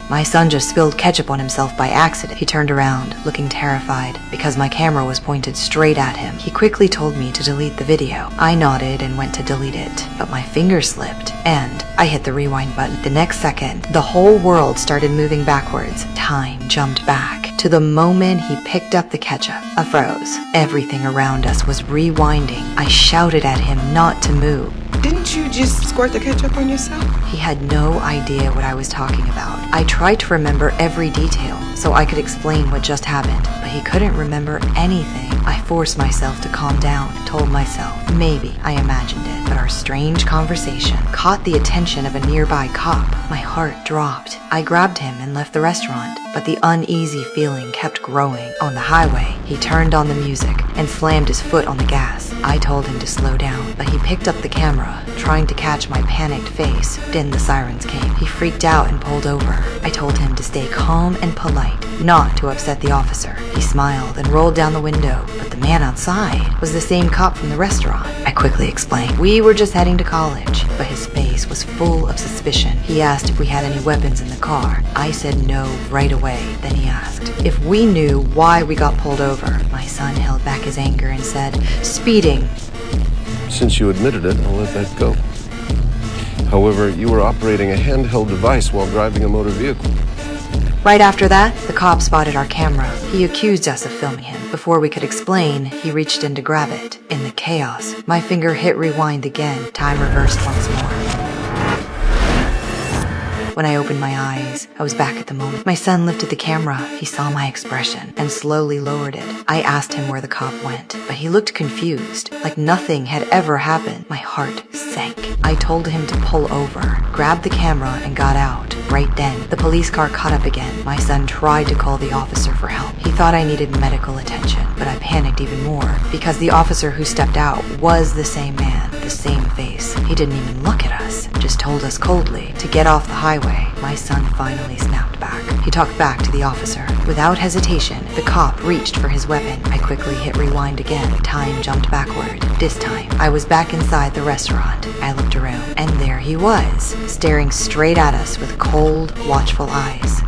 My son just spilled ketchup on himself by accident. He turned around, looking terrified, because my camera was pointed straight at him. He quickly told me to delete the video. I nodded and went to delete it, but my finger slipped, and I hit the rewind button. The next second, the whole world started moving backwards. Time jumped back to the moment he picked up the ketchup. I froze. Everything around us was rewinding. I shouted at him not to move. Didn't you just squirt the ketchup on yourself? He had no idea what I was talking about. I tried to remember every detail so I could explain what just happened, but he couldn't remember anything. I forced myself to calm down, told myself maybe I imagined it, but our strange conversation caught the attention of a nearby cop. My heart dropped. I grabbed him and left the restaurant, but the uneasy feeling kept growing. On the highway, he turned on the music and slammed his foot on the gas. I told him to slow down, but he picked up the camera, trying to catch my panicked face. Then the sirens came. He freaked out and pulled over. I told him to stay calm and polite, not to upset the officer. He smiled and rolled down the window, but the man outside was the same cop from the restaurant. I quickly explained we were just heading to college, but his face was full of suspicion. He asked if we had any weapons in the car. I said no right away. Then he asked if we knew why we got pulled over. My son held back his anger and said, "Speeding." Since you admitted it, I'll let that go. However, you were operating a handheld device while driving a motor vehicle. Right after that, the cop spotted our camera. He accused us of filming him. Before we could explain, he reached in to grab it. In the chaos, my finger hit rewind again. Time reversed once more. When I opened my eyes, I was back at the moment. My son lifted the camera. He saw my expression and slowly lowered it. I asked him where the cop went, but he looked confused, like nothing had ever happened. My heart sank. I told him to pull over, grabbed the camera, and got out. Right then, the police car caught up again. My son tried to call the officer for help. He thought I needed medical attention, but I panicked even more because the officer who stepped out was the same man, the same face. He didn't even look at us, just told us coldly to get off the highway. My son finally snapped back. He talked back to the officer. Without hesitation, the cop reached for his weapon. I quickly hit rewind again. Time jumped backward. This time, I was back inside the restaurant. I looked around, and there he was, staring straight at us with cold, watchful eyes.